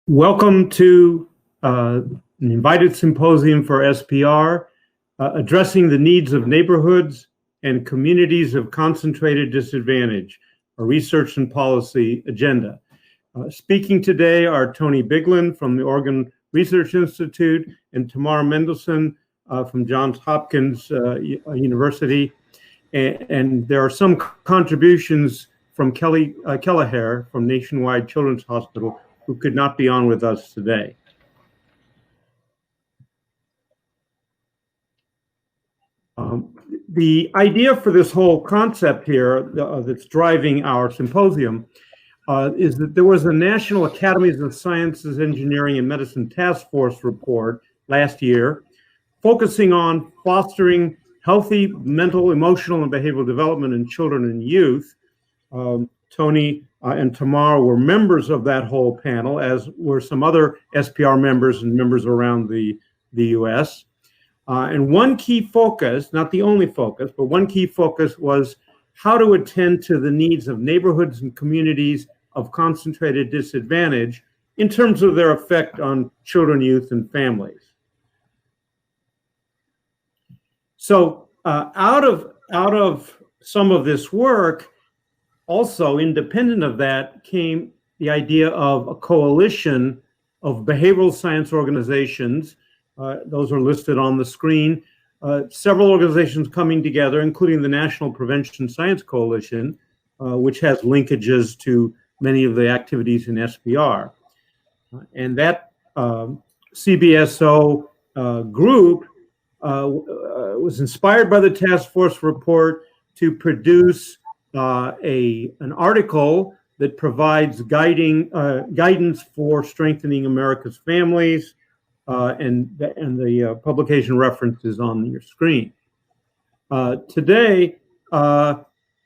Welcome to an invited symposium for SPR, addressing the needs of neighborhoods and communities of concentrated disadvantage, a research and policy agenda. Speaking today are Tony Biglan from the Oregon Research Institute and Tamar Mendelson from Johns Hopkins University. And there are some contributions from Kelly Kelleher from Nationwide Children's Hospital, who could not be on with us today. The idea for this whole concept here that's driving our symposium is that there was a National Academies of Sciences, Engineering, and Medicine Task Force report last year focusing on fostering healthy mental, emotional, and behavioral development in children and youth. Tony and Tamar were members of that whole panel, as were some other SPR members and members around the US. And one key focus, not the only focus, but one key focus was how to attend to the needs of neighborhoods and communities of concentrated disadvantage in terms of their effect on children, youth, and families. So out of some of this work, also, independent of that, came the idea of a coalition of behavioral science organizations. Those are listed on the screen. Several organizations coming together, including the National Prevention Science Coalition, which has linkages to many of the activities in SPR. And that CBSO group was inspired by the task force report to produce an article that provides guidance for strengthening America's families, and the publication reference is on your screen. Today,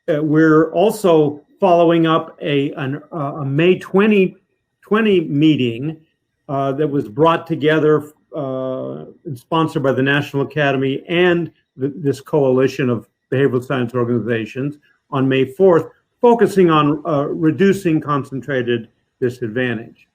we're also following up a May 2020 meeting that was brought together and sponsored by the National Academy and this coalition of behavioral science organizations on May 4th, focusing on reducing concentrated disadvantage.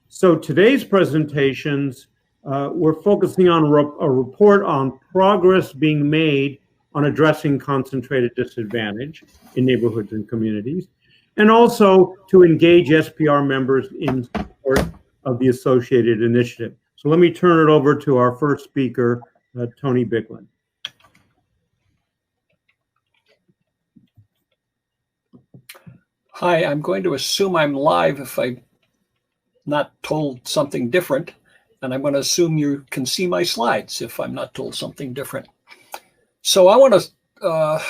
So today's presentations, we're focusing on a report on progress being made on addressing concentrated disadvantage in neighborhoods and communities, and also to engage SPR members in support of the associated initiative. So let me turn it over to our first speaker, Tony Biglan. Hi, I'm going to assume I'm live if I'm not told something different, and I'm going to assume you can see my slides if I'm not told something different. So I want to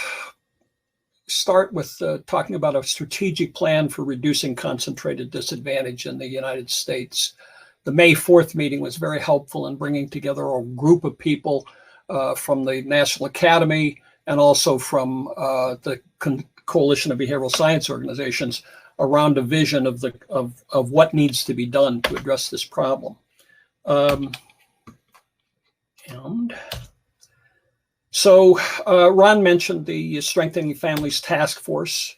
start with talking about a strategic plan for reducing concentrated disadvantage in the United States. The May 4th meeting was very helpful in bringing together a group of people from the National Academy and also from the Coalition of Behavioral Science Organizations around a vision of what needs to be done to address this problem. And so Ron mentioned the Strengthening Families Task Force.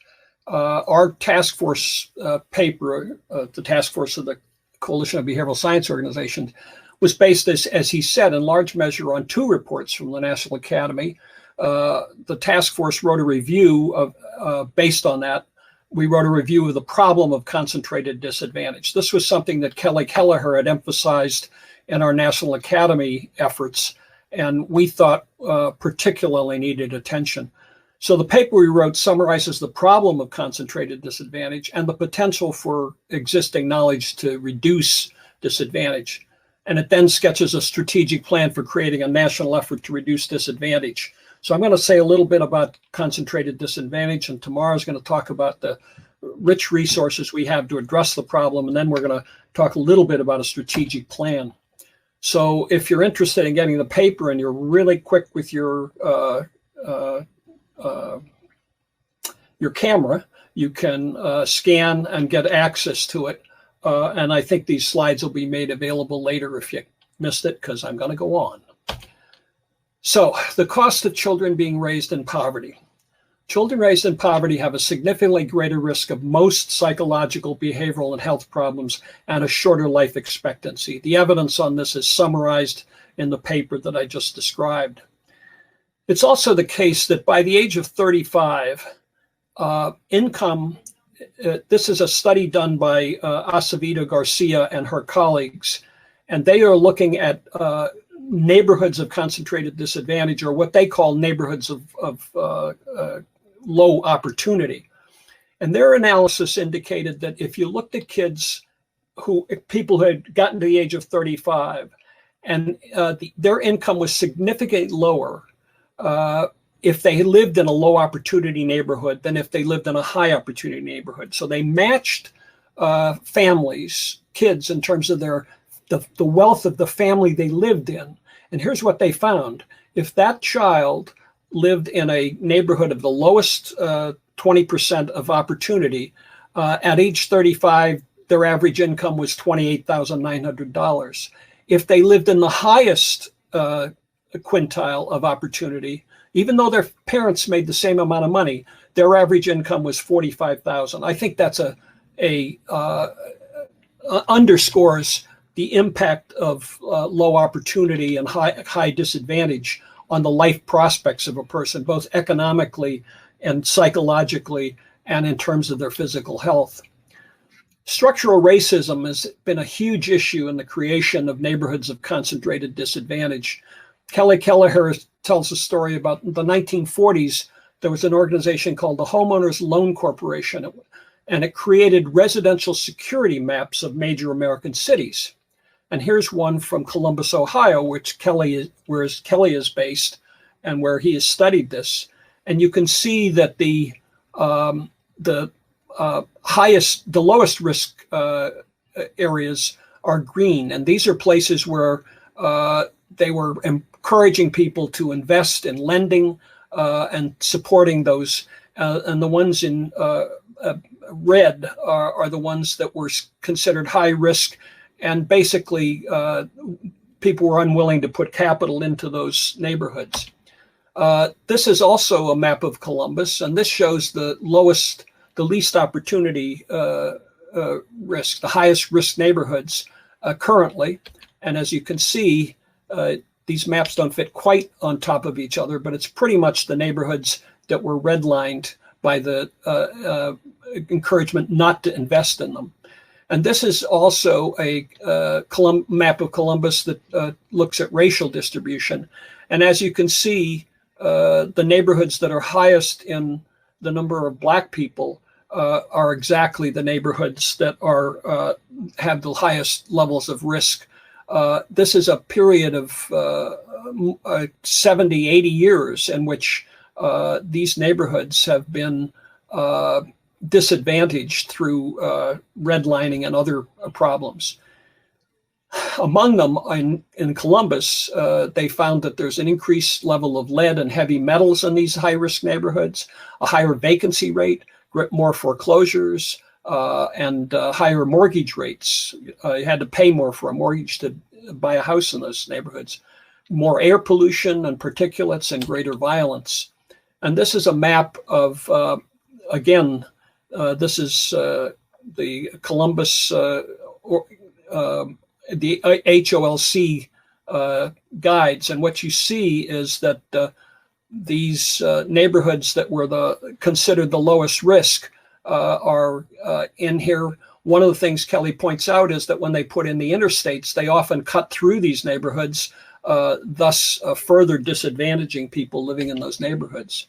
Our task force paper, the task force of the Coalition of Behavioral Science Organizations, was based, as he said, in large measure on two reports from the National Academy. The task force wrote a review of, based on that, we wrote a review of the problem of concentrated disadvantage. This was something that Kelly Kelleher had emphasized in our National Academy efforts, and we thought particularly needed attention. So the paper we wrote summarizes the problem of concentrated disadvantage and the potential for existing knowledge to reduce disadvantage. And it then sketches a strategic plan for creating a national effort to reduce disadvantage. So I'm going to say a little bit about concentrated disadvantage, and Tamar is going to talk about the rich resources we have to address the problem, and then we're going to talk a little bit about a strategic plan. So if you're interested in getting the paper and you're really quick with your camera, you can scan and get access to it. And I think these slides will be made available later if you missed it, because I'm going to go on. So the cost of children being raised in poverty. Children raised in poverty have a significantly greater risk of most psychological, behavioral, and health problems and a shorter life expectancy. The evidence on this is summarized in the paper that I just described. It's also the case that by the age of 35, income, this is a study done by Acevedo Garcia and her colleagues, and they are looking at neighborhoods of concentrated disadvantage, or what they call neighborhoods of low opportunity. And their analysis indicated that if you looked at people who had gotten to the age of 35, and their income was significantly lower if they lived in a low opportunity neighborhood than if they lived in a high opportunity neighborhood. So they matched families, kids, in terms of the wealth of the family they lived in. And here's what they found. If that child lived in a neighborhood of the lowest 20% of opportunity, at age 35, their average income was $28,900. If they lived in the highest quintile of opportunity, even though their parents made the same amount of money, their average income was $45,000. I think that's underscores the impact of low opportunity and high disadvantage on the life prospects of a person, both economically and psychologically, and in terms of their physical health. Structural racism has been a huge issue in the creation of neighborhoods of concentrated disadvantage. Kelly Kelleher tells a story about the 1940s. There was an organization called the Homeowners Loan Corporation, and it created residential security maps of major American cities. And here's one from Columbus, Ohio, where Kelly is based and where he has studied this. And you can see that the lowest risk areas are green. And these are places where they were encouraging people to invest in lending and supporting those. And the ones in red are the ones that were considered high risk. And basically, people were unwilling to put capital into those neighborhoods. This is also a map of Columbus, and this shows the least opportunity risk, the highest risk neighborhoods currently. And as you can see, these maps don't fit quite on top of each other, but it's pretty much the neighborhoods that were redlined by the encouragement not to invest in them. And this is also a map of Columbus that looks at racial distribution. And as you can see, the neighborhoods that are highest in the number of Black people are exactly the neighborhoods that have the highest levels of risk. This is a period of 70, 80 years in which these neighborhoods have been disadvantaged through redlining and other problems. Among them, in Columbus, they found that there's an increased level of lead and heavy metals in these high-risk neighborhoods, a higher vacancy rate, more foreclosures, and higher mortgage rates. You had to pay more for a mortgage to buy a house in those neighborhoods. More air pollution and particulates and greater violence. And this is a map of, again, this is the Columbus, the HOLC guides. And what you see is that these neighborhoods that were considered the lowest risk are in here. One of the things Kelly points out is that when they put in the interstates, they often cut through these neighborhoods, thus further disadvantaging people living in those neighborhoods.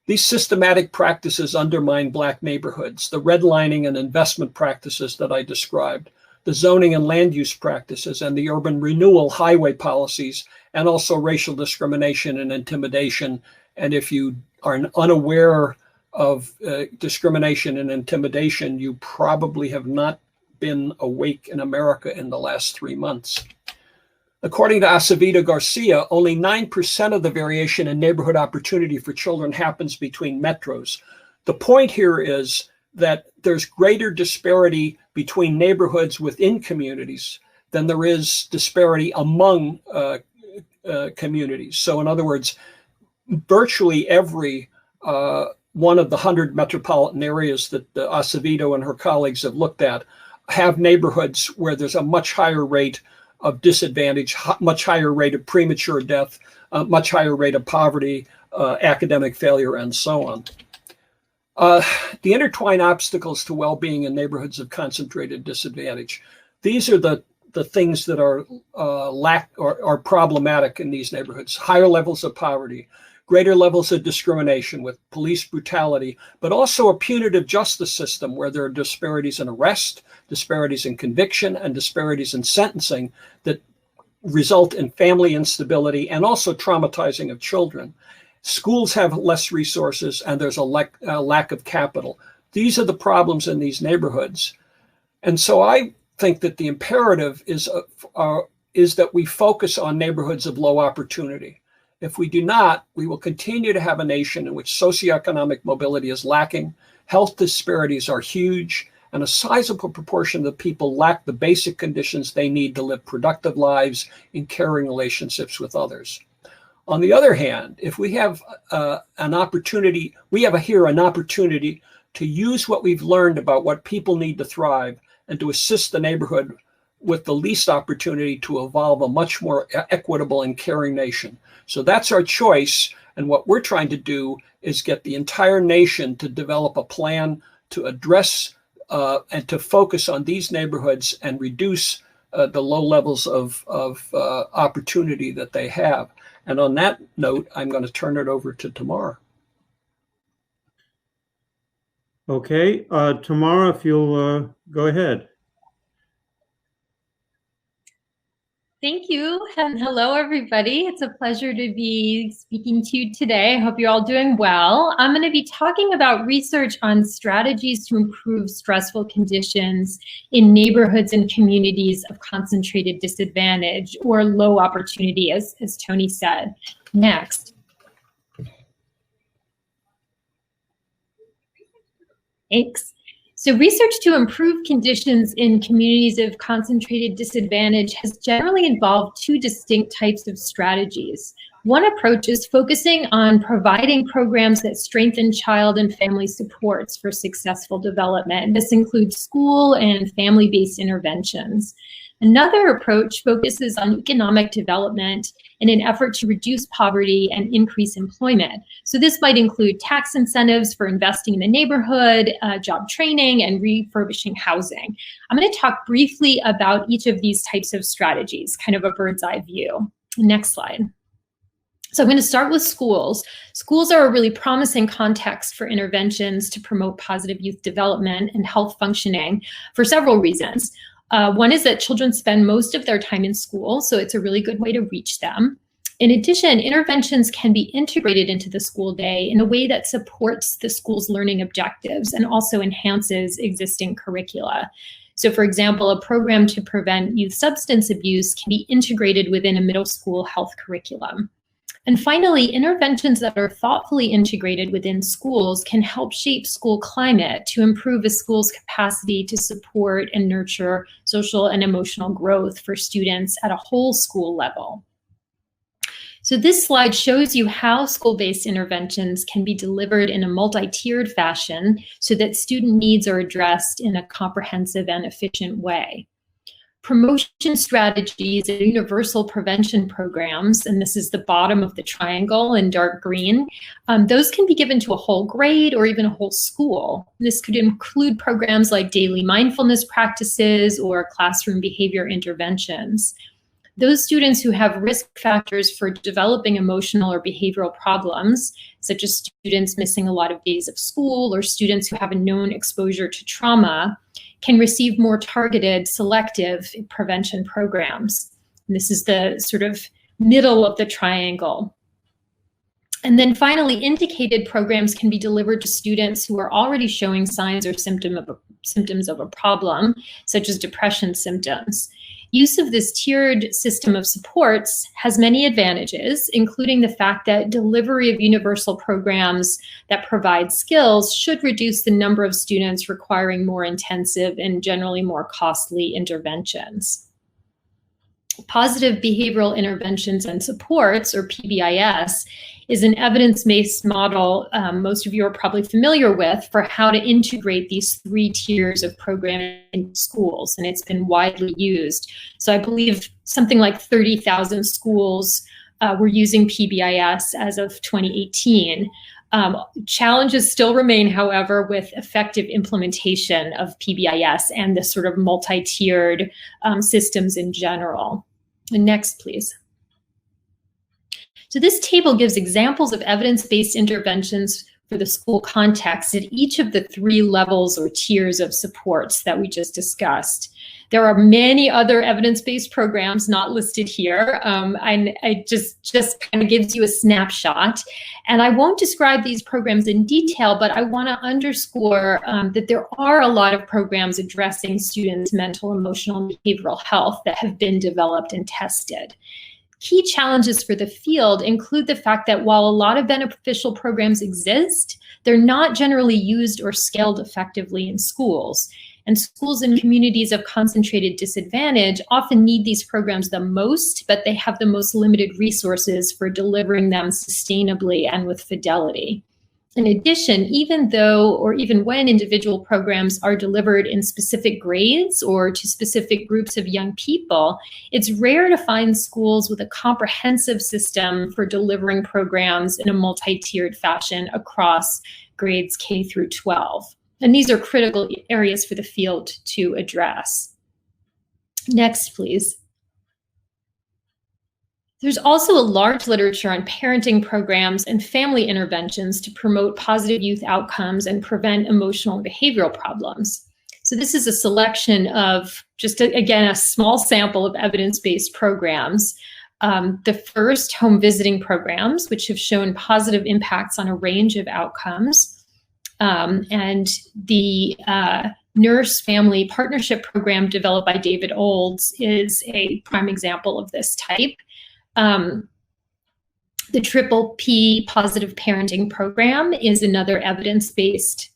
These systematic practices undermine Black neighborhoods, the redlining and investment practices that I described, the zoning and land use practices, and the urban renewal highway policies, and also racial discrimination and intimidation. And if you are unaware of discrimination and intimidation, you probably have not been awake in America in the last 3 months. According to Acevedo Garcia, only 9% of the variation in neighborhood opportunity for children happens between metros. The point here is that there's greater disparity between neighborhoods within communities than there is disparity among communities. So in other words, virtually every one of the 100 metropolitan areas that Acevedo and her colleagues have looked at, have neighborhoods where there's a much higher rate of disadvantage, much higher rate of premature death, much higher rate of poverty, academic failure, and so on. The intertwined obstacles to well-being in neighborhoods of concentrated disadvantage. These are the things that are problematic in these neighborhoods. Higher levels of poverty, greater levels of discrimination with police brutality, but also a punitive justice system where there are disparities in arrest, disparities in conviction, and disparities in sentencing that result in family instability and also traumatizing of children. Schools have less resources, and there's a lack of capital. These are the problems in these neighborhoods. And so I think that the imperative is that we focus on neighborhoods of low opportunity. If we do not, we will continue to have a nation in which socioeconomic mobility is lacking, health disparities are huge, and a sizable proportion of the people lack the basic conditions they need to live productive lives in caring relationships with others. On the other hand, if we have an opportunity to use what we've learned about what people need to thrive and to assist the neighborhood with the least opportunity to evolve a much more equitable and caring nation. So that's our choice. And what we're trying to do is get the entire nation to develop a plan to address and to focus on these neighborhoods and reduce the low levels of opportunity that they have. And on that note, I'm going to turn it over to Tamar. Okay, Tamar, if you'll go ahead. Thank you, and hello, everybody. It's a pleasure to be speaking to you today. I hope you're all doing well. I'm going to be talking about research on strategies to improve stressful conditions in neighborhoods and communities of concentrated disadvantage or low opportunity, as Tony said. Next. Thanks. So research to improve conditions in communities of concentrated disadvantage has generally involved two distinct types of strategies. One approach is focusing on providing programs that strengthen child and family supports for successful development. This includes school and family-based interventions. Another approach focuses on economic development in an effort to reduce poverty and increase employment. So this might include tax incentives for investing in the neighborhood, job training, and refurbishing housing. I'm going to talk briefly about each of these types of strategies, kind of a bird's eye view. Next slide. So I'm going to start with schools. Schools are a really promising context for interventions to promote positive youth development and health functioning for several reasons. One is that children spend most of their time in school, so it's a really good way to reach them. In addition, interventions can be integrated into the school day in a way that supports the school's learning objectives and also enhances existing curricula. So for example, a program to prevent youth substance abuse can be integrated within a middle school health curriculum. And finally, interventions that are thoughtfully integrated within schools can help shape school climate to improve a school's capacity to support and nurture social and emotional growth for students at a whole school level. So this slide shows you how school-based interventions can be delivered in a multi-tiered fashion so that student needs are addressed in a comprehensive and efficient way. Promotion strategies and universal prevention programs, and this is the bottom of the triangle in dark green, those can be given to a whole grade or even a whole school. This could include programs like daily mindfulness practices or classroom behavior interventions. Those students who have risk factors for developing emotional or behavioral problems, such as students missing a lot of days of school or students who have a known exposure to trauma, can receive more targeted, selective prevention programs. And this is the sort of middle of the triangle. And then finally, indicated programs can be delivered to students who are already showing signs or symptoms of a problem, such as depression symptoms. Use of this tiered system of supports has many advantages, including the fact that delivery of universal programs that provide skills should reduce the number of students requiring more intensive and generally more costly interventions. Positive behavioral interventions and supports, or PBIS, is an evidence-based model most of you are probably familiar with for how to integrate these 3 tiers of programming in schools, and it's been widely used. So I believe something like 30,000 schools were using PBIS as of 2018. Challenges still remain, however, with effective implementation of PBIS and the sort of multi-tiered systems in general. And next, please. So this table gives examples of evidence-based interventions for the school context at each of the 3 levels or tiers of supports that we just discussed. There are many other evidence-based programs not listed here. I just kind of gives you a snapshot. And I won't describe these programs in detail, but I want to underscore that there are a lot of programs addressing students' mental, emotional, and behavioral health that have been developed and tested. Key challenges for the field include the fact that while a lot of beneficial programs exist, they're not generally used or scaled effectively in schools. And schools and communities of concentrated disadvantage often need these programs the most, but they have the most limited resources for delivering them sustainably and with fidelity. In addition, even though or even when individual programs are delivered in specific grades or to specific groups of young people, it's rare to find schools with a comprehensive system for delivering programs in a multi-tiered fashion across grades K through 12. And these are critical areas for the field to address. Next, please. There's also a large literature on parenting programs and family interventions to promote positive youth outcomes and prevent emotional and behavioral problems. So this is a selection of just, again, a small sample of evidence-based programs. The first, home visiting programs, which have shown positive impacts on a range of outcomes. And the Nurse Family Partnership Program developed by David Olds is a prime example of this type. The Triple P Positive Parenting Program is another evidence-based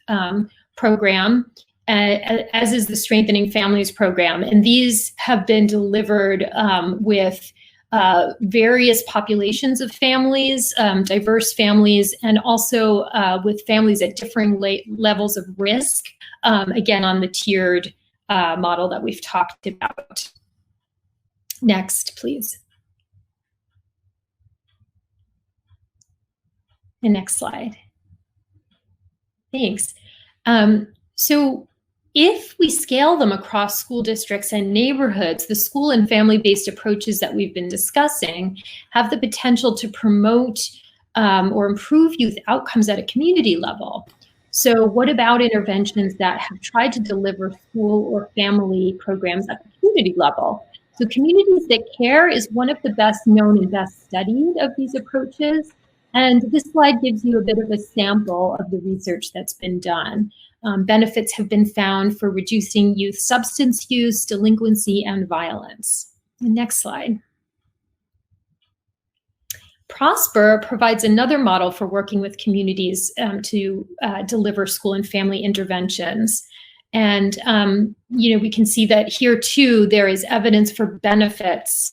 program, as is the Strengthening Families Program. And these have been delivered with various populations of families, diverse families, and also with families at differing levels of risk, again, on the tiered model that we've talked about. Next, please. The next slide. Thanks. So if we scale them across school districts and neighborhoods, the school and family-based approaches that we've been discussing have the potential to promote or improve youth outcomes at a community level. So what about interventions that have tried to deliver school or family programs at the community level? So Communities That Care is one of the best known and best studied of these approaches. And this slide gives you a bit of a sample of the research that's been done. Benefits have been found for reducing youth substance use, delinquency, and violence. The next slide. Prosper provides another model for working with communities to deliver school and family interventions. And we can see that here too, there is evidence for benefits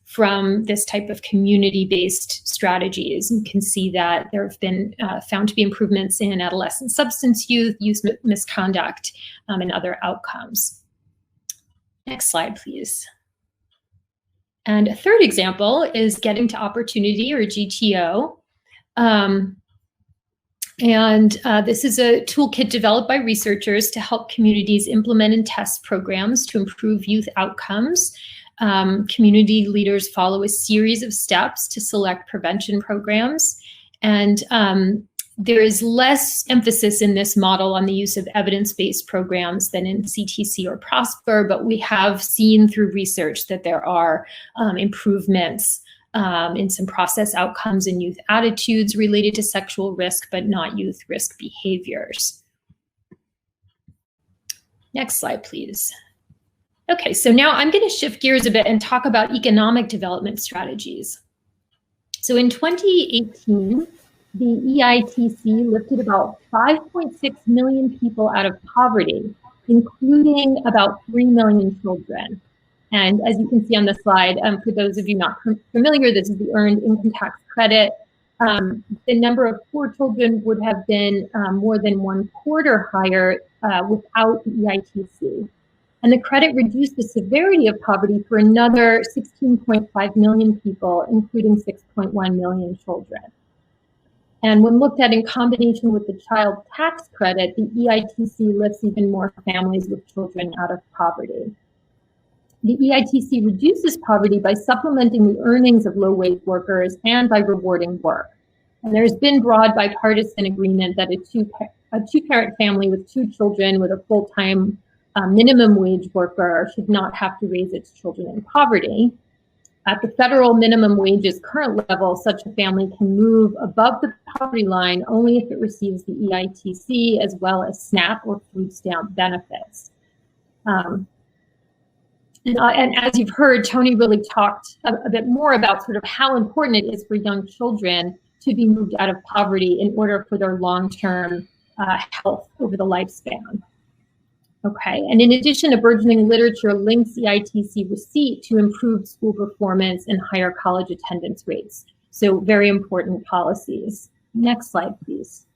from this type of community-based strategies. You can see that there have been found to be improvements in adolescent substance use, youth misconduct, and other outcomes. Next slide, please. And a third example is Getting to Opportunity, or GTO. This is a toolkit developed by researchers to help communities implement and test programs to improve youth outcomes. Community leaders follow a series of steps to select prevention programs. And there is less emphasis in this model on the use of evidence-based programs than in CTC or Prosper, but we have seen through research that there are improvements in some process outcomes in youth attitudes related to sexual risk, but not youth risk behaviors. Next slide, please. Okay, so now I'm going to shift gears a bit and talk about economic development strategies. So in 2018, the EITC lifted about 5.6 million people out of poverty, including about 3 million children. And as you can see on the slide, for those of you not familiar, this is the earned income tax credit. The number of poor children would have been more than 1/4 higher without the EITC. And the credit reduced the severity of poverty for another 16.5 million people, including 6.1 million children. And when looked at in combination with the child tax credit, the EITC lifts even more families with children out of poverty. The EITC reduces poverty by supplementing the earnings of low-wage workers and by rewarding work. And there's been broad bipartisan agreement that a two-parent family with 2 children with a full-time minimum wage worker should not have to raise its children in poverty. At the federal minimum wage's current level, such a family can move above the poverty line only if it receives the EITC as well as SNAP or food stamp benefits. And as you've heard, Tony really talked a bit more about sort of how important it is for young children to be moved out of poverty in order for their long-term health over the lifespan. Okay, and in addition, a burgeoning literature links EITC receipt to improved school performance and higher college attendance rates. So very important policies. Next slide, please.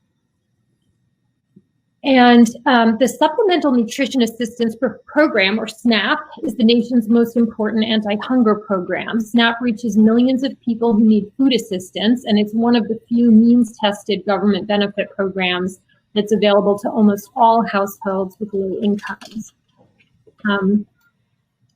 And the Supplemental Nutrition Assistance Program, or SNAP, is the nation's most important anti-hunger program. SNAP reaches millions of people who need food assistance, and it's one of the few means-tested government benefit programs that's available to almost all households with low incomes.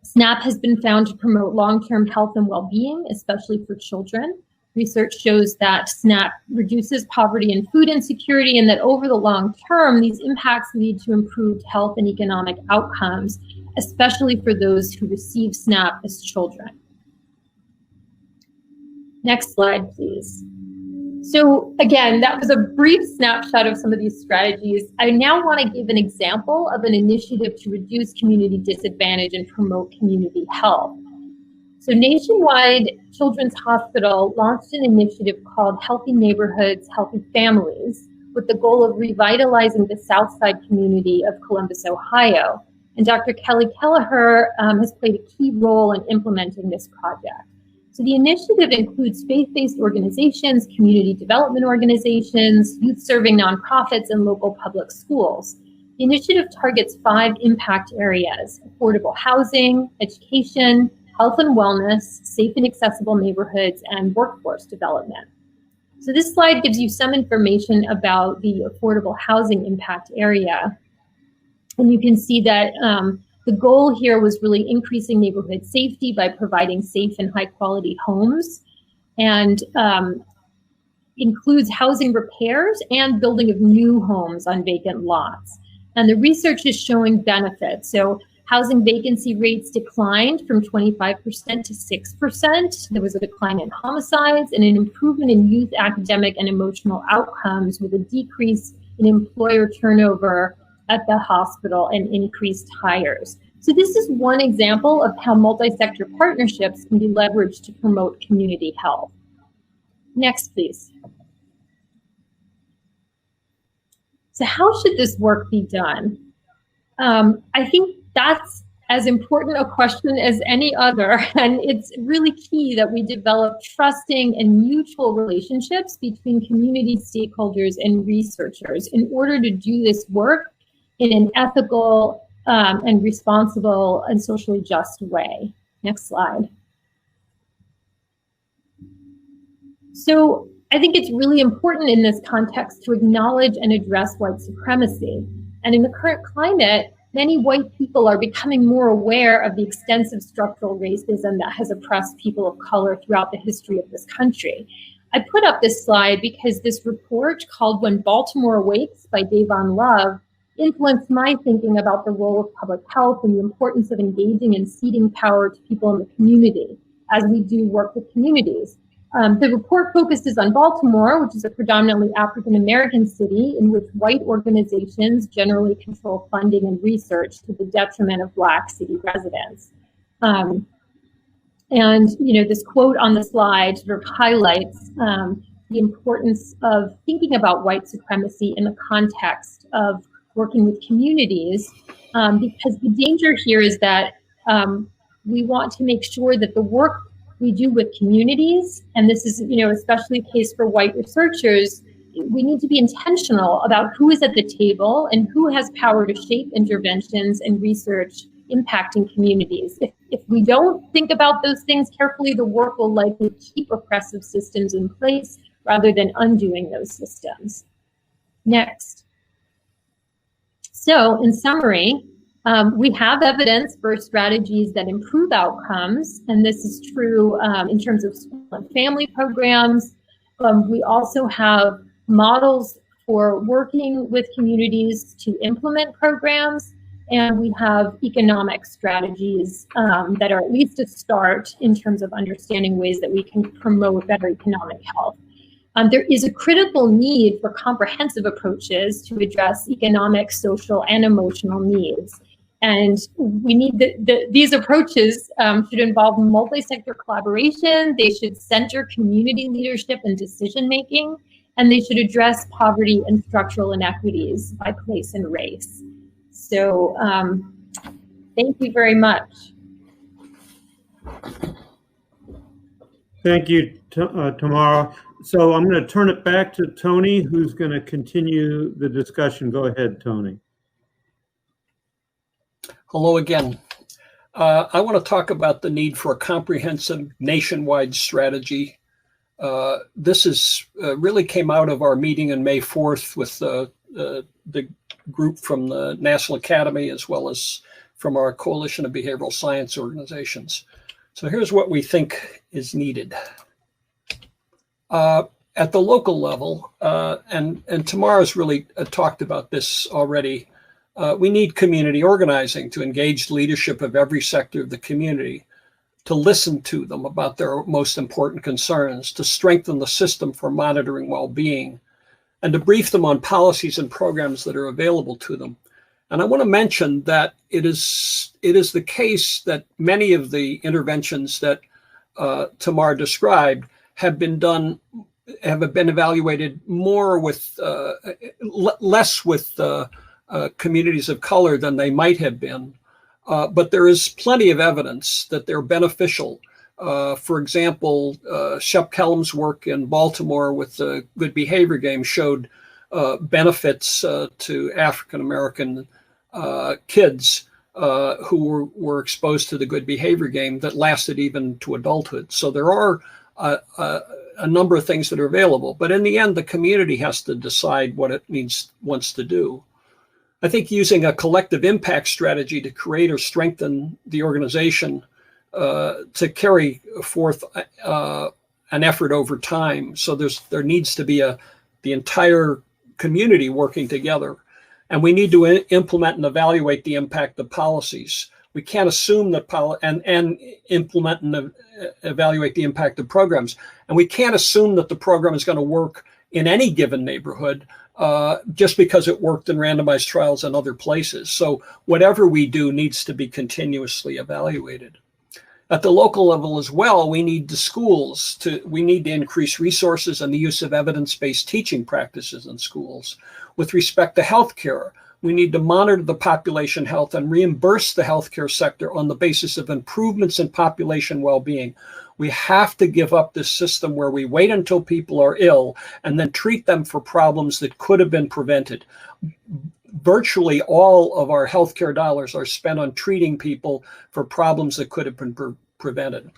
SNAP has been found to promote long-term health and well-being, especially for children. Research shows that SNAP reduces poverty and food insecurity, and that over the long term, these impacts lead to improved health and economic outcomes, especially for those who receive SNAP as children. Next slide, please. So again, that was a brief snapshot of some of these strategies. I now want to give an example of an initiative to reduce community disadvantage and promote community health. So Nationwide Children's Hospital launched an initiative called Healthy Neighborhoods, Healthy Families, with the goal of revitalizing the Southside community of Columbus, Ohio. And Dr. Kelly Kelleher has played a key role in implementing this project. So the initiative includes faith-based organizations, community development organizations, youth-serving nonprofits, and local public schools. The initiative targets 5 impact areas: affordable housing, education, health and wellness, safe and accessible neighborhoods, and workforce development. So this slide gives you some information about the affordable housing impact area. And you can see that the goal here was really increasing neighborhood safety by providing safe and high quality homes, and includes housing repairs and building of new homes on vacant lots. And the research is showing benefits. So housing vacancy rates declined from 25% to 6%. There was a decline in homicides and an improvement in youth academic and emotional outcomes, with a decrease in employer turnover at the hospital and increased hires. So this is one example of how multi-sector partnerships can be leveraged to promote community health. Next, please. So how should this work be done? I think that's as important a question as any other, and it's really key that we develop trusting and mutual relationships between community stakeholders and researchers in order to do this work in an ethical and responsible and socially just way. Next slide. So I think it's really important in this context to acknowledge and address white supremacy. And in the current climate, many white people are becoming more aware of the extensive structural racism that has oppressed people of color throughout the history of this country. I put up this slide because this report, called When Baltimore Awakes by Davon Love, influenced my thinking about the role of public health and the importance of engaging and ceding power to people in the community as we do work with communities. The report focuses on Baltimore, which is a predominantly African-American city in which white organizations generally control funding and research to the detriment of Black city residents. And this quote on the slide sort of highlights the importance of thinking about white supremacy in the context of working with communities, because the danger here is that we want to make sure that the work we do with communities, and this is, especially the case for white researchers, we need to be intentional about who is at the table and who has power to shape interventions and research impacting communities. If we don't think about those things carefully, the work will likely keep oppressive systems in place rather than undoing those systems. Next. So in summary, we have evidence for strategies that improve outcomes, and this is true in terms of school and family programs. We also have models for working with communities to implement programs, and we have economic strategies that are at least a start in terms of understanding ways that we can promote better economic health. There is a critical need for comprehensive approaches to address economic, social, and emotional needs. And we need these approaches should involve multi-sector collaboration. They should center community leadership and decision-making, and they should address poverty and structural inequities by place and race. So thank you very much. Thank you, Tamara. So I'm going to turn it back to Tony, who's going to continue the discussion. Go ahead, Tony. Hello again. I want to talk about the need for a comprehensive nationwide strategy. This is really came out of our meeting on May 4th with the group from the National Academy, as well as from our Coalition of Behavioral Science Organizations. So here's what we think is needed. At the local level, and Tamara's really talked about this already, we need community organizing to engage leadership of every sector of the community, to listen to them about their most important concerns, to strengthen the system for monitoring well-being, and to brief them on policies and programs that are available to them. And I want to mention that it is the case that many of the interventions that Tamar described have been evaluated more with less with communities of color than they might have been, but there is plenty of evidence that they're beneficial. For example, Shep Kellum's work in Baltimore with the Good Behavior Game showed benefits to African American kids who were exposed to the Good Behavior Game that lasted even to adulthood. So there are a number of things that are available, but in the end, the community has to decide what it wants to do. I think using a collective impact strategy to create or strengthen the organization to carry forth an effort over time. So there needs to be the entire community working together, and we need to implement and evaluate the impact of policies. We can't assume that and implement and evaluate the impact of programs, and we can't assume that the program is going to work in any given neighborhood just because it worked in randomized trials in other places. So whatever we do needs to be continuously evaluated. At the local level as well, we need the schools we need to increase resources and the use of evidence-based teaching practices in schools. With respect to healthcare, we need to monitor the population health and reimburse the healthcare sector on the basis of improvements in population well-being. We have to give up this system where we wait until people are ill and then treat them for problems that could have been prevented. Virtually all of our healthcare dollars are spent on treating people for problems that could have been prevented.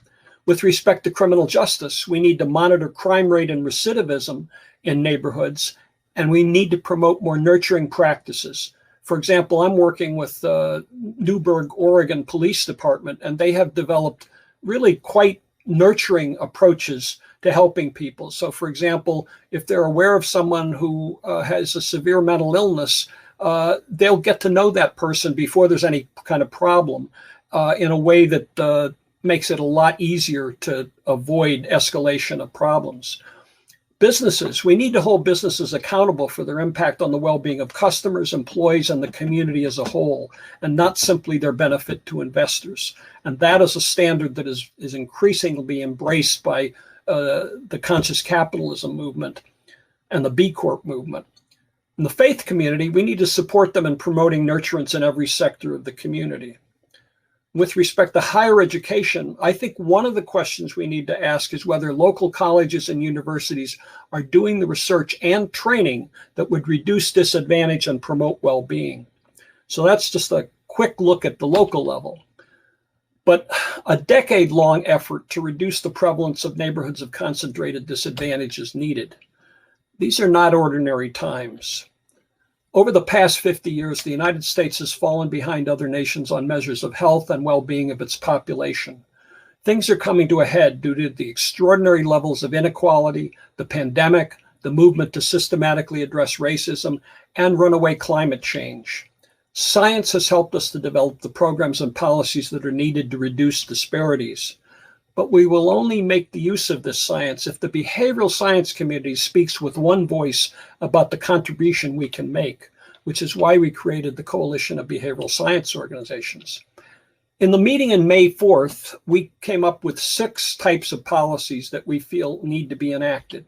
With respect to criminal justice, we need to monitor crime rate and recidivism in neighborhoods, and we need to promote more nurturing practices. For example, I'm working with Newberg, Oregon Police Department, and they have developed really quite nurturing approaches to helping people. So for example, if they're aware of someone who has a severe mental illness, they'll get to know that person before there's any kind of problem in a way that makes it a lot easier to avoid escalation of problems. Businesses, we need to hold businesses accountable for their impact on the well-being of customers, employees, and the community as a whole, and not simply their benefit to investors. And that is a standard that is increasingly embraced by the conscious capitalism movement and the B Corp movement. In the faith community, we need to support them in promoting nurturance in every sector of the community. With respect to higher education, I think one of the questions we need to ask is whether local colleges and universities are doing the research and training that would reduce disadvantage and promote well-being. So that's just a quick look at the local level. But a decade-long effort to reduce the prevalence of neighborhoods of concentrated disadvantage is needed. These are not ordinary times. Over the past 50 years, the United States has fallen behind other nations on measures of health and well-being of its population. Things are coming to a head due to the extraordinary levels of inequality, the pandemic, the movement to systematically address racism, and runaway climate change. Science has helped us to develop the programs and policies that are needed to reduce disparities. But we will only make the use of this science if the behavioral science community speaks with one voice about the contribution we can make, which is why we created the Coalition of Behavioral Science Organizations. In the meeting on May 4th, we came up with 6 types of policies that we feel need to be enacted.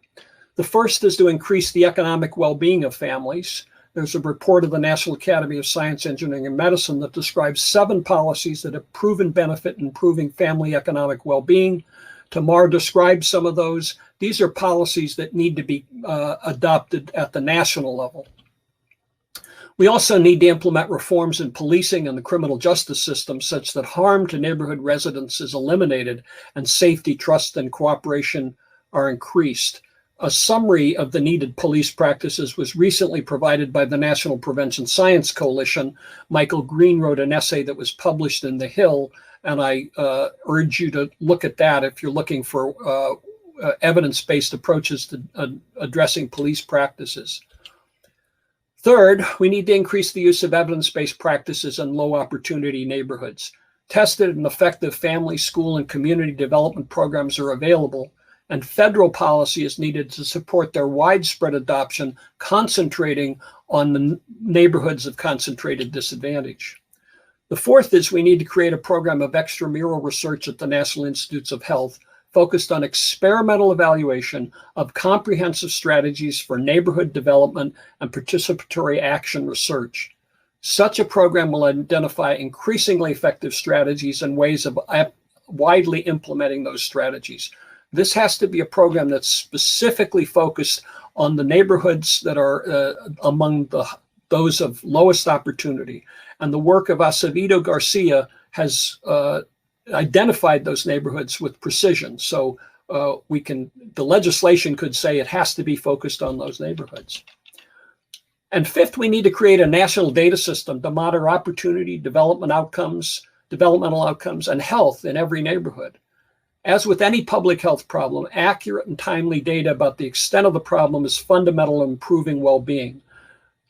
The first is to increase the economic well-being of families. There's a report of the National Academy of Science, Engineering, and Medicine that describes 7 policies that have proven benefit in improving family economic well-being. Tamar described some of those. These are policies that need to be adopted at the national level. We also need to implement reforms in policing and the criminal justice system such that harm to neighborhood residents is eliminated and safety, trust, and cooperation are increased. A summary of the needed police practices was recently provided by the National Prevention Science Coalition. Michael Green wrote an essay that was published in The Hill, and I urge you to look at that if you're looking for evidence-based approaches to addressing police practices. Third, we need to increase the use of evidence-based practices in low-opportunity neighborhoods. Tested and effective family, school, and community development programs are available, and federal policy is needed to support their widespread adoption, concentrating on the neighborhoods of concentrated disadvantage. The fourth is we need to create a program of extramural research at the National Institutes of Health focused on experimental evaluation of comprehensive strategies for neighborhood development and participatory action research. Such a program will identify increasingly effective strategies and ways of widely implementing those strategies. This has to be a program that's specifically focused on the neighborhoods that are among those of lowest opportunity. And the work of Acevedo Garcia has identified those neighborhoods with precision. So the legislation could say it has to be focused on those neighborhoods. And fifth, we need to create a national data system to monitor opportunity, developmental outcomes, and health in every neighborhood. As with any public health problem, accurate and timely data about the extent of the problem is fundamental in improving well-being.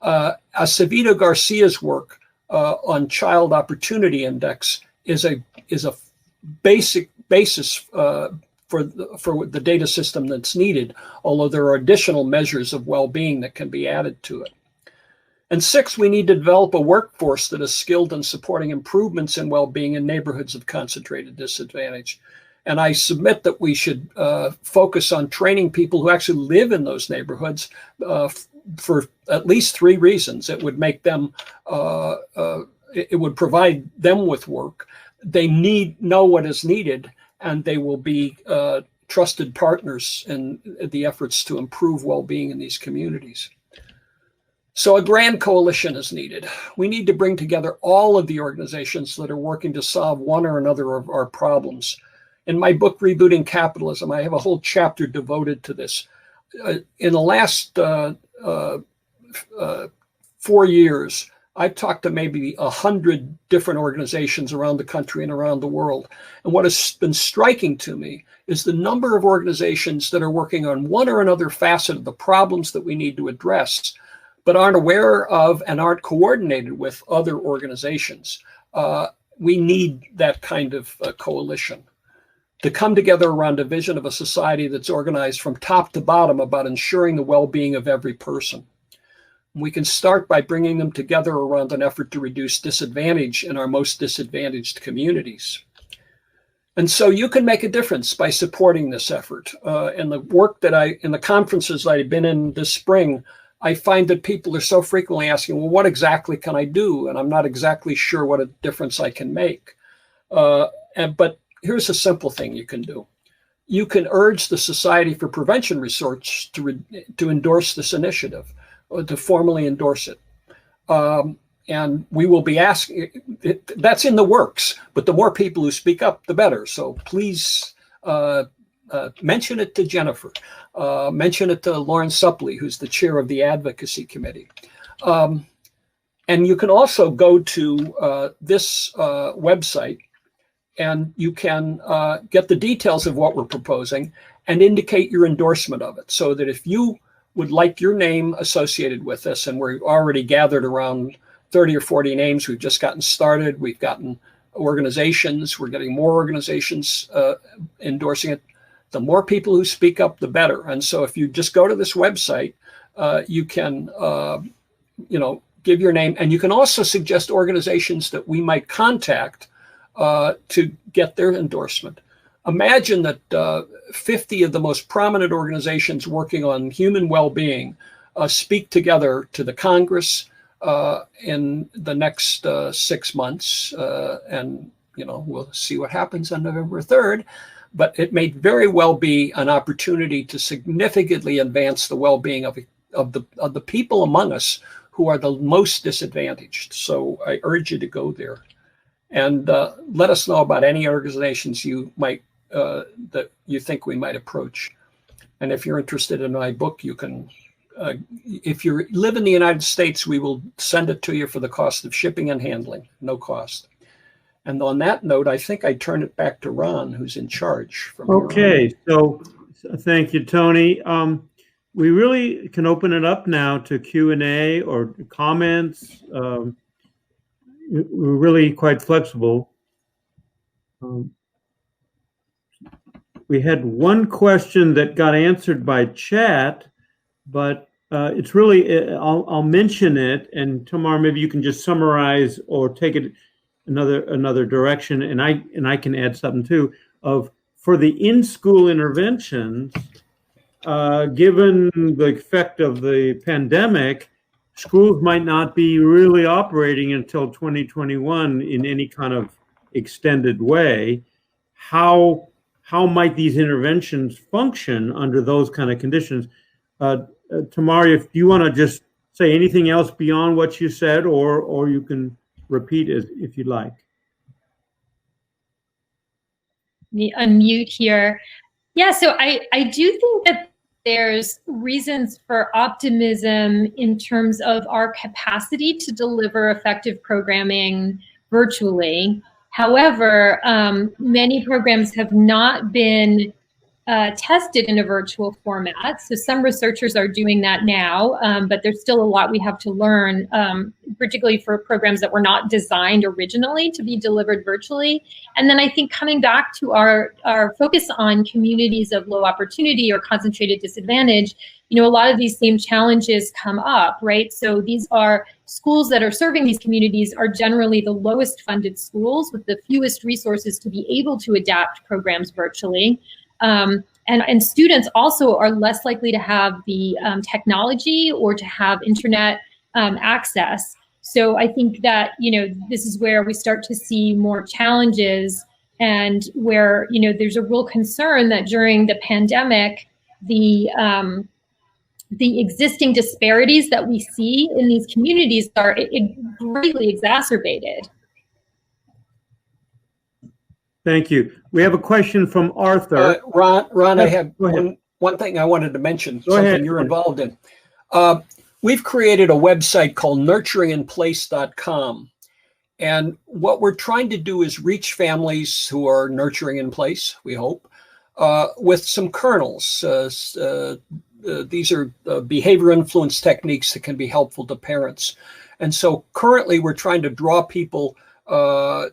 Acevedo Garcia's work on Child Opportunity Index is a basic basis for the data system that's needed, although there are additional measures of well-being that can be added to it. And six, we need to develop a workforce that is skilled in supporting improvements in well-being in neighborhoods of concentrated disadvantage. And I submit that we should focus on training people who actually live in those neighborhoods for at least 3 reasons. It would make them, it would provide them with work. They know what is needed, and they will be trusted partners in the efforts to improve well-being in these communities. So a grand coalition is needed. We need to bring together all of the organizations that are working to solve one or another of our problems. In my book, Rebooting Capitalism, I have a whole chapter devoted to this. In the last 4 years, I've talked to maybe 100 different organizations around the country and around the world. And what has been striking to me is the number of organizations that are working on one or another facet of the problems that we need to address, but aren't aware of and aren't coordinated with other organizations. We need that kind of coalition to come together around a vision of a society that's organized from top to bottom about ensuring the well-being of every person. We can start by bringing them together around an effort to reduce disadvantage in our most disadvantaged communities. And so you can make a difference by supporting this effort. In the work in the conferences that I've been in this spring, I find that people are so frequently asking, well, what exactly can I do? And I'm not exactly sure what a difference I can make. But here's a simple thing you can do. You can urge the Society for Prevention Research to endorse this initiative, or to formally endorse it. And we will be asking, that's in the works, but the more people who speak up, the better. So please mention it to Jennifer, mention it to Lauren Suppley, who's the chair of the advocacy committee. And you can also go to this website, and you can get the details of what we're proposing and indicate your endorsement of it, so that if you would like your name associated with this, and we're already gathered around 30 or 40 names. We've just gotten started. We've gotten organizations. We're getting more organizations endorsing it. The more people who speak up, the better. And so if you just go to this website, you can, give your name, and you can also suggest organizations that we might contact to get their endorsement. Imagine that 50 of the most prominent organizations working on human well-being speak together to the Congress in the next 6 months, and we'll see what happens on November 3rd. But it may very well be an opportunity to significantly advance the well-being of the people among us who are the most disadvantaged. So I urge you to go there, and let us know about any organizations you might that you think we might approach. And if you're interested in my book, you can. If you live in the United States, we will send it to you for the cost of shipping and handling, no cost. And on that note, I think I turn it back to Ron, who's in charge. Okay, so thank you, Tony. We really can open it up now to Q&A or comments. We're really quite flexible. We had one question that got answered by chat, but it's really, I'll mention it, and Tamar, maybe you can just summarize or take it another direction, and I can add something too. For the in-school interventions, given the effect of the pandemic, schools might not be really operating until 2021 in any kind of extended way. How might these interventions function under those kind of conditions? Tamar, if you want to just say anything else beyond what you said, or you can repeat it if you'd like. Let me unmute here. Yeah, so I do think that there's reasons for optimism in terms of our capacity to deliver effective programming virtually. However, many programs have not been tested in a virtual format. So some researchers are doing that now, but there's still a lot we have to learn, particularly for programs that were not designed originally to be delivered virtually. And then I think coming back to our focus on communities of low opportunity or concentrated disadvantage, a lot of these same challenges come up, right? So these are schools that are serving these communities are generally the lowest funded schools with the fewest resources to be able to adapt programs virtually. And students also are less likely to have the technology or to have internet access. So I think that, this is where we start to see more challenges, and where, there's a real concern that during the pandemic, the existing disparities that we see in these communities are greatly exacerbated. Thank you. We have a question from Arthur. Ron, I have one thing I wanted to mention, something you're involved in. We've created a website called nurturinginplace.com. And what we're trying to do is reach families who are nurturing in place, we hope, with some kernels. These are behavior influence techniques that can be helpful to parents. And so currently we're trying to draw people to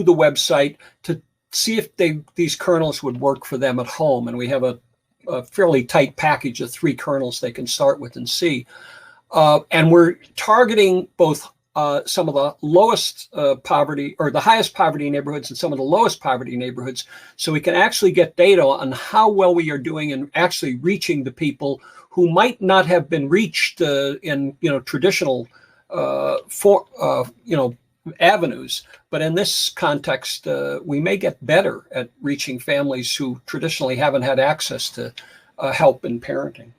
the website to see if these kernels would work for them at home. And we have a fairly tight package of 3 kernels they can start with and see. And we're targeting both some of the lowest poverty, or the highest poverty neighborhoods, and some of the lowest poverty neighborhoods, so we can actually get data on how well we are doing in actually reaching the people who might not have been reached in traditional avenues. But in this context, we may get better at reaching families who traditionally haven't had access to help in parenting.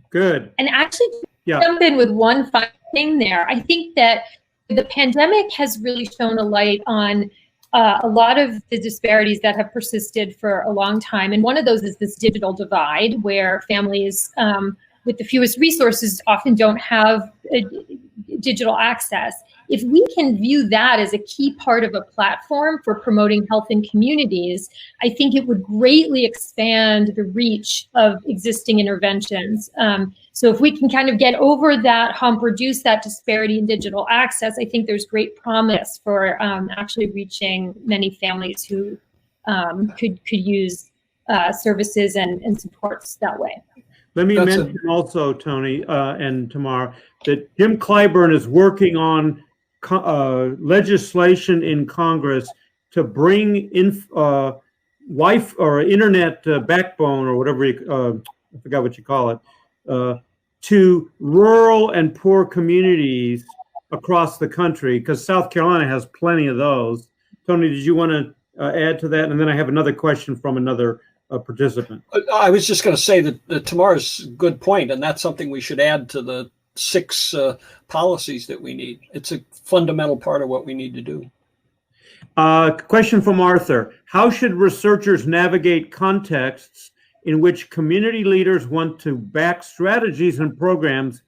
Good. And actually, jump in with one final thing there. I think that the pandemic has really shown a light on a lot of the disparities that have persisted for a long time. And one of those is this digital divide, where families with the fewest resources often don't have digital access. If we can view that as a key part of a platform for promoting health in communities, I think it would greatly expand the reach of existing interventions. So if we can kind of get over that hump, reduce that disparity in digital access, I think there's great promise for actually reaching many families who could use services and supports that way. Let me mention also, Tony and Tamar, that Jim Clyburn is working on legislation in Congress to bring Wi-Fi or internet backbone or whatever I forgot what you call it, to rural and poor communities across the country, because South Carolina has plenty of those. Tony, did you want to add to that? And then I have another question from another participant. I was just going to say that Tamar's a good point, and that's something we should add to the 6 policies that we need. It's a fundamental part of what we need to do. Question from Arthur. How should researchers navigate contexts in which community leaders want to back strategies and programs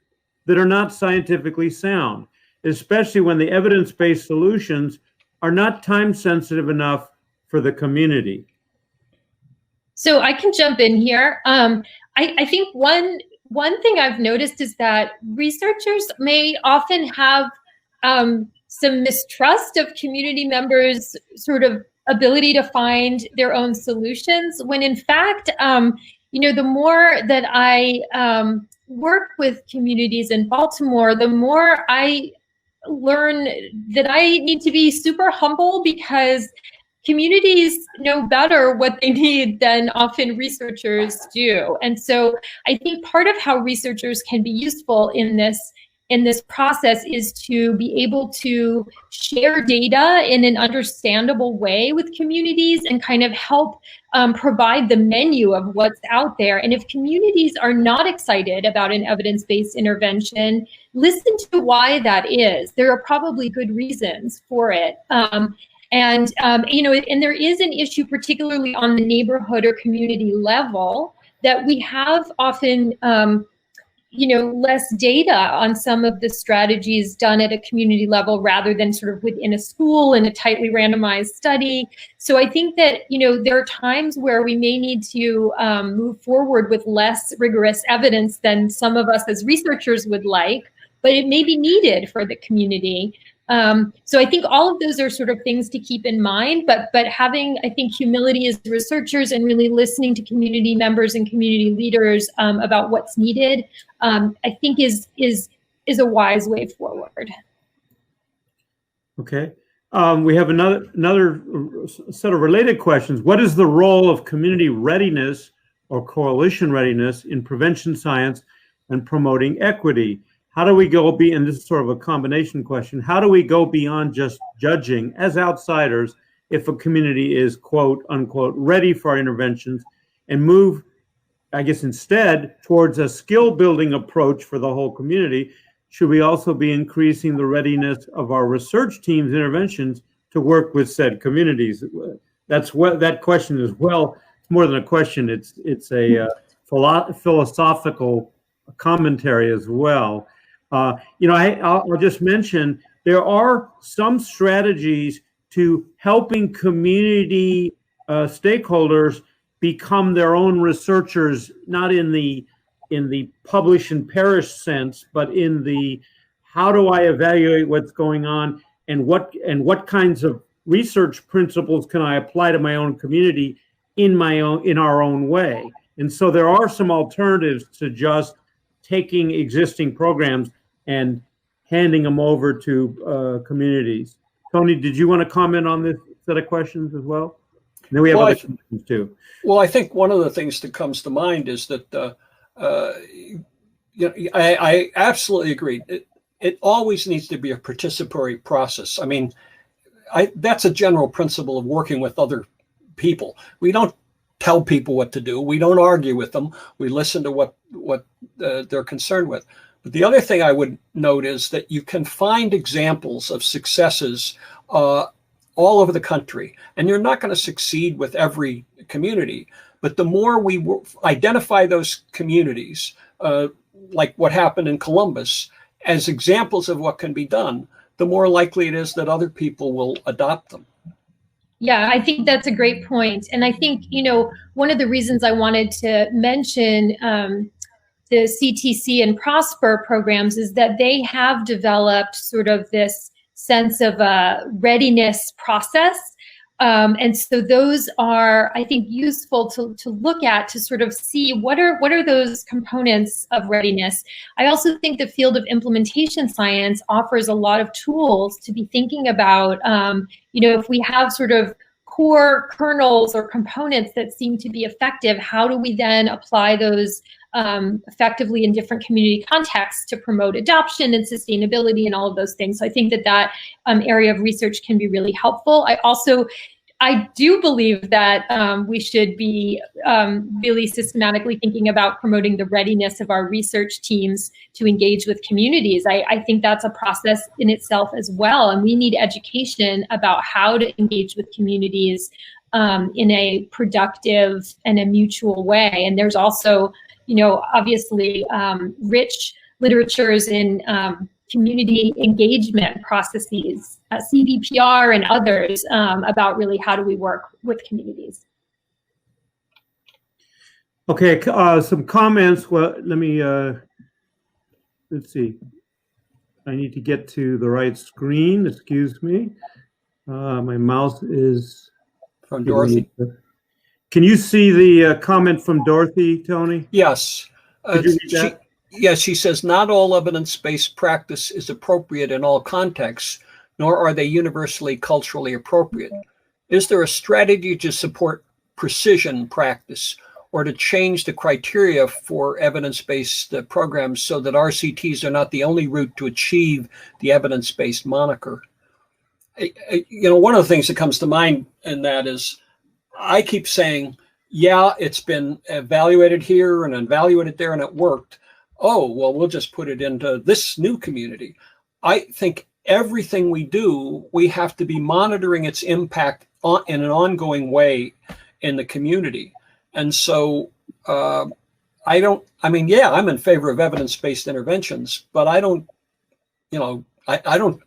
that are not scientifically sound, especially when the evidence-based solutions are not time-sensitive enough for the community? So I can jump in here. I think one thing I've noticed is that researchers may often have some mistrust of community members' sort of ability to find their own solutions, when in fact, the more that I work with communities in Baltimore, the more I learn that I need to be super humble, because communities know better what they need than often researchers do. And so I think part of how researchers can be useful in this process is to be able to share data in an understandable way with communities and kind of help provide the menu of what's out there. And if communities are not excited about an evidence-based intervention, listen to why that is. There are probably good reasons for it. And there is an issue, particularly on the neighborhood or community level, that we have often, less data on some of the strategies done at a community level rather than sort of within a school in a tightly randomized study. So I think that, there are times where we may need to move forward with less rigorous evidence than some of us as researchers would like, but it may be needed for the community. So I think all of those are sort of things to keep in mind, but having, I think, humility as researchers and really listening to community members and community leaders about what's needed, I think is a wise way forward. Okay. We have another set of related questions. What is the role of community readiness or coalition readiness in prevention science and promoting equity? How do we go and this is sort of a combination question, how do we go beyond just judging as outsiders if a community is, quote, unquote, ready for our interventions, and move, I guess, instead towards a skill building approach for the whole community? Should we also be increasing the readiness of our research team's interventions to work with said communities? That's what that question is. Well, it's more than a question. It's a philosophical commentary as well. I'll just mention there are some strategies to helping community stakeholders become their own researchers, not in the publish and perish sense, but in the how do I evaluate what's going on and what kinds of research principles can I apply to my own community in our own way. And so there are some alternatives to just taking existing programs and handing them over to communities. Tony, did you want to comment on this set of questions as well? And then we have other questions too. Well, I think one of the things that comes to mind is that I absolutely agree. it always needs to be a participatory process. I mean, that's a general principle of working with other people. We don't tell people what to do. We don't argue with them. We listen to what they're concerned with. But the other thing I would note is that you can find examples of successes all over the country, and you're not going to succeed with every community. But the more we identify those communities, like what happened in Columbus, as examples of what can be done, the more likely it is that other people will adopt them. Yeah, I think that's a great point. And I think, one of the reasons I wanted to mention the CTC and Prosper programs is that they have developed sort of this sense of a readiness process. And so those are, I think, useful to look at, to sort of see what are those components of readiness. I also think the field of implementation science offers a lot of tools to be thinking about, if we have sort of core kernels or components that seem to be effective, how do we then apply those effectively in different community contexts to promote adoption and sustainability and all of those things. So I think that area of research can be really helpful. I do believe that we should be really systematically thinking about promoting the readiness of our research teams to engage with communities. I think that's a process in itself as well. And we need education about how to engage with communities in a productive and a mutual way. And there's also, obviously rich literatures in community engagement processes, CVPR and others, about really how do we work with communities. Okay, some comments. Well, let me, let's see. I need to get to the right screen, excuse me. My mouse is... From Dorothy. Can you see the comment from Dorothy, Tony? Yes. Did you read that? Yes, she says, not all evidence-based practice is appropriate in all contexts, nor are they universally culturally appropriate. Is there a strategy to support precision practice or to change the criteria for evidence-based programs so that RCTs are not the only route to achieve the evidence-based moniker? One of the things that comes to mind in that is I keep saying, yeah, it's been evaluated here and evaluated there and it worked. Oh, well, we'll just put it into this new community. I think everything we do, we have to be monitoring its impact in an ongoing way in the community. And so I'm in favor of evidence-based interventions, but I don't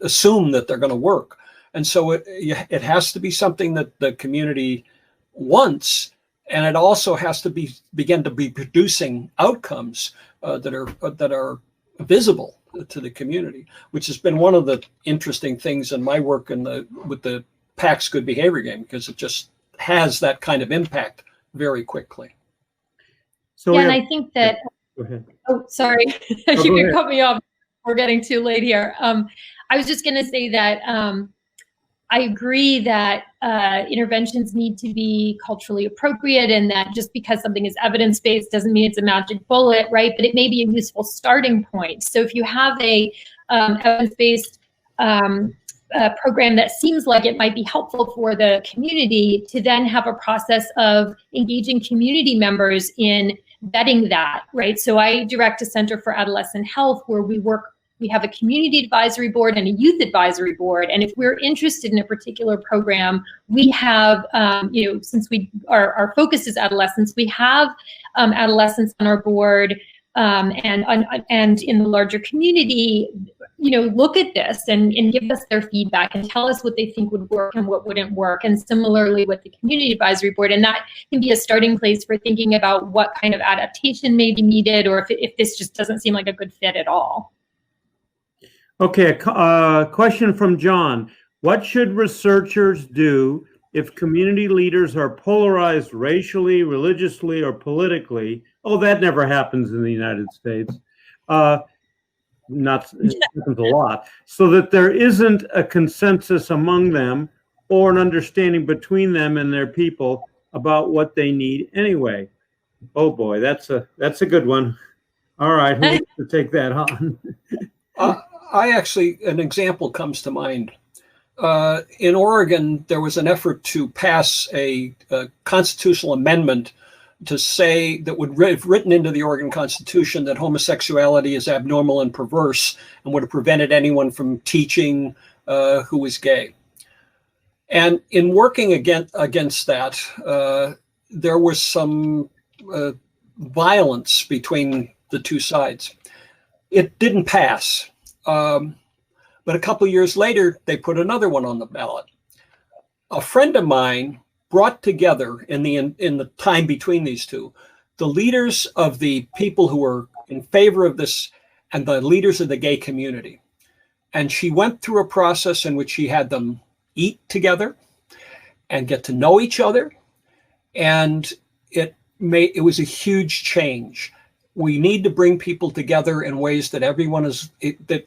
assume that they're going to work. And so it has to be something that the community wants, and it also has to begin to be producing outcomes that are visible to the community, which has been one of the interesting things in my work with the PACS Good Behavior Game, because it just has that kind of impact very quickly. So yeah, and I think that. Go ahead. Oh, sorry, you can cut me off. We're getting too late here. I was just going to say that I agree that interventions need to be culturally appropriate, and that just because something is evidence-based doesn't mean it's a magic bullet, right? But it may be a useful starting point. So if you have a evidence-based program that seems like it might be helpful for the community, to then have a process of engaging community members in vetting that, right? So I direct a Center for Adolescent Health where we have a community advisory board and a youth advisory board. And if we're interested in a particular program, we have, since our focus is adolescents, we have adolescents on our board and in the larger community, look at this and give us their feedback and tell us what they think would work and what wouldn't work. And similarly with the community advisory board, and that can be a starting place for thinking about what kind of adaptation may be needed, or if this just doesn't seem like a good fit at all. Okay, question from John. What should researchers do if community leaders are polarized racially, religiously, or politically? Oh, that never happens in the United States. It happens a lot. So that there isn't a consensus among them or an understanding between them and their people about what they need anyway. Oh boy, that's a good one. All right, who wants to take that on? an example comes to mind. In Oregon, there was an effort to pass a constitutional amendment to say that would have written into the Oregon Constitution that homosexuality is abnormal and perverse and would have prevented anyone from teaching who was gay. And in working against that, there was some violence between the two sides. It didn't pass. But a couple of years later, they put another one on the ballot. A friend of mine brought together in the time between these two, the leaders of the people who were in favor of this and the leaders of the gay community. And she went through a process in which she had them eat together and get to know each other. And it was a huge change. We need to bring people together in ways that everyone that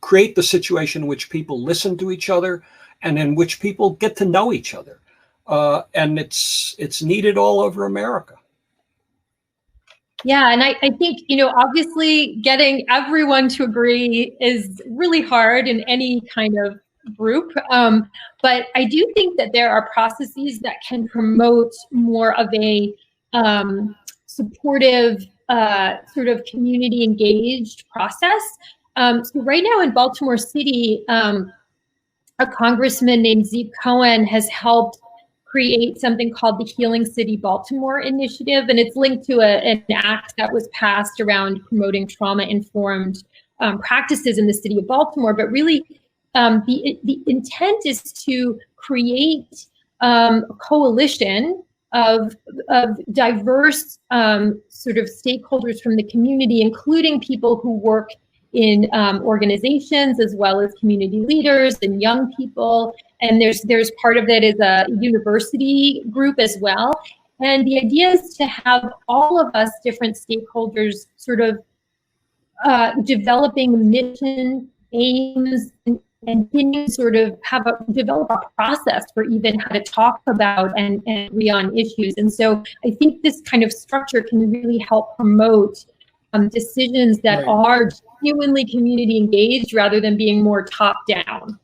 create the situation in which people listen to each other and in which people get to know each other. And it's needed all over America. Yeah, and I think, obviously getting everyone to agree is really hard in any kind of group. But I do think that there are processes that can promote more of a supportive, sort of community engaged process. So right now in Baltimore City, a congressman named Zeke Cohen has helped create something called the Healing City Baltimore Initiative, and it's linked to an act that was passed around promoting trauma-informed practices in the city of Baltimore. But really, the intent is to create a coalition of diverse sort of stakeholders from the community, including people who work in organizations as well as community leaders and young people. And there's part of it is a university group as well. And the idea is to have all of us different stakeholders sort of developing mission, aims, and can you sort of develop a process for even how to talk about and agree on issues. And so I think this kind of structure can really help promote decisions that are genuinely community engaged rather than being more top down.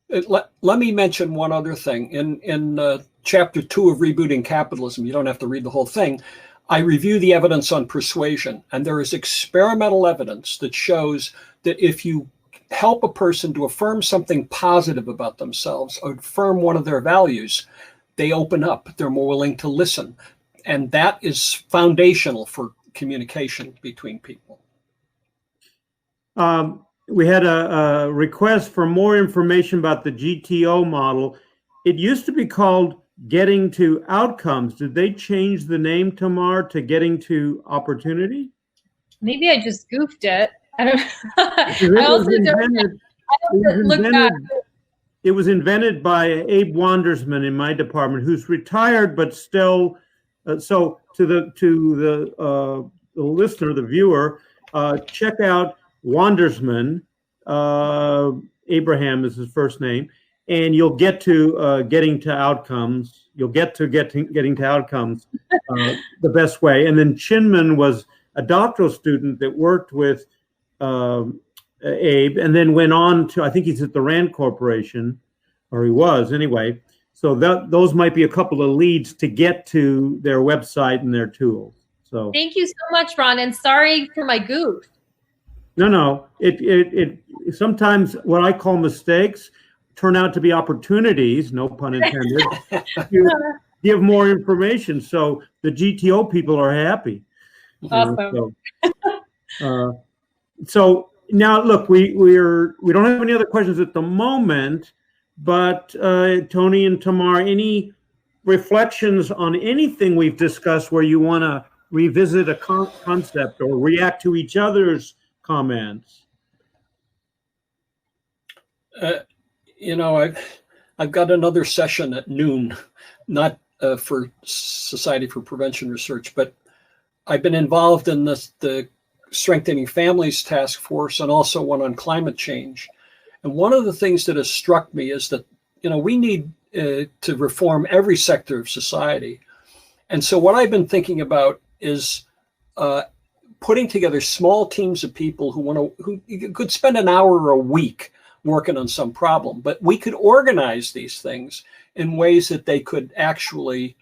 Let me mention one other thing. In chapter 2 of Rebooting Capitalism, you don't have to read the whole thing, I review the evidence on persuasion. And there is experimental evidence that shows that if you help a person to affirm something positive about themselves or affirm one of their values, they open up, they're more willing to listen. And that is foundational for communication between people. We had a request for more information about the GTO model. It used to be called Getting to Outcomes. Did they change the name, Tamar, to Getting to Opportunity? Maybe I just goofed it. I don't. I also don't look back. It was invented by Abe Wandersman in my department, who's retired but still. So to the listener, the viewer, check out Wandersman. Abraham is his first name, and you'll get to Getting to Outcomes. You'll get to getting to outcomes the best way. And then Chinman was a doctoral student that worked with Abe, and then went on to, I think he's at the Rand Corporation, or he was anyway. So those might be a couple of leads to get to their website and their tools. So thank you so much, Ron, and sorry for my goof. No. It sometimes what I call mistakes turn out to be opportunities, no pun intended, to give more information. So the GTO people are happy. Awesome. So now, look, we don't have any other questions at the moment, but Tony and Tamar, any reflections on anything we've discussed where you want to revisit a concept or react to each other's comments? I've got another session at noon, not for Society for Prevention Research, but I've been involved in the Strengthening Families Task Force and also one on climate change. And one of the things that has struck me is that, we need to reform every sector of society. And so what I've been thinking about is putting together small teams of people who could spend an hour a week working on some problem, but we could organize these things in ways that they could actually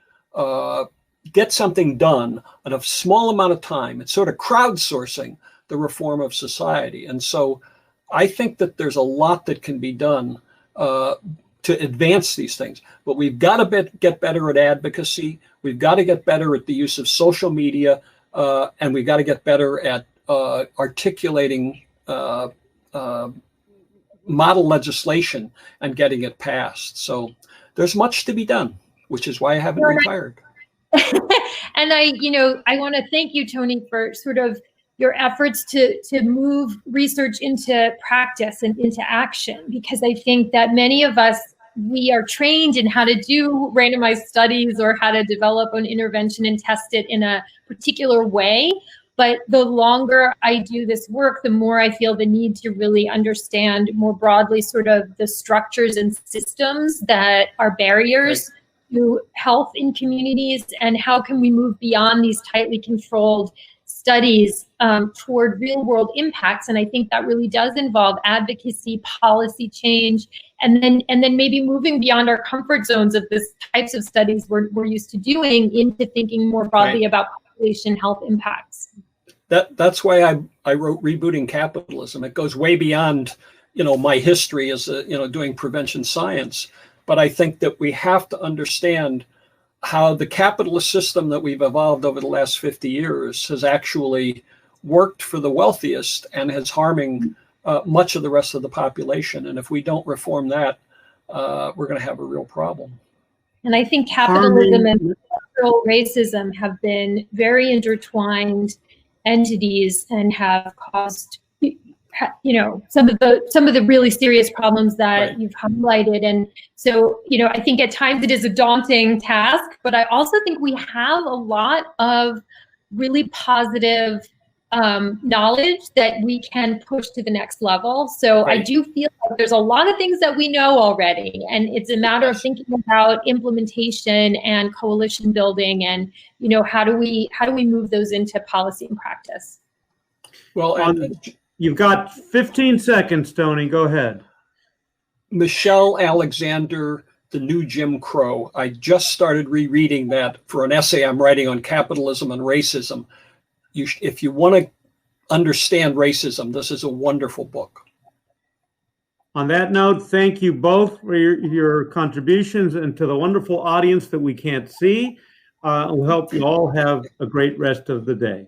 get something done in a small amount of time. It's sort of crowdsourcing the reform of society. And so I think that there's a lot that can be done to advance these things, but we've got to get better at advocacy. We've got to get better at the use of social media, and we've got to get better at articulating model legislation and getting it passed. So there's much to be done, which is why I haven't retired. And I want to thank you, Tony, for sort of your efforts to move research into practice and into action, because I think that many of us, we are trained in how to do randomized studies or how to develop an intervention and test it in a particular way. But the longer I do this work, the more I feel the need to really understand more broadly sort of the structures and systems that are barriers to health in communities, and how can we move beyond these tightly controlled studies toward real world impacts. And I think that really does involve advocacy, policy change, and then maybe moving beyond our comfort zones of this types of studies we're used to doing into thinking more broadly about population health impacts. That's why I wrote Rebooting Capitalism. It goes way beyond, my history as doing prevention science. But I think that we have to understand how the capitalist system that we've evolved over the last 50 years has actually worked for the wealthiest and is harming much of the rest of the population. And if we don't reform that, we're going to have a real problem. And I think capitalism and structural racism have been very intertwined entities and have caused some of the really serious problems that you've highlighted. And so, I think at times it is a daunting task, but I also think we have a lot of really positive knowledge that we can push to the next level. So I do feel like there's a lot of things that we know already, and it's a matter of thinking about implementation and coalition building, and how do we move those into policy and practice. Well, you've got 15 seconds, Tony. Go ahead. Michelle Alexander, The New Jim Crow. I just started rereading that for an essay I'm writing on capitalism and racism. If you want to understand racism, this is a wonderful book. On that note, thank you both for your contributions, and to the wonderful audience that we can't see. We hope you all have a great rest of the day.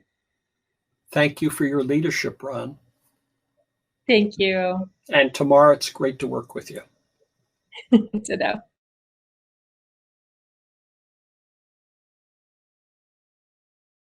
Thank you for your leadership, Ron. Thank you. And Tamar, it's great to work with you. Ditto.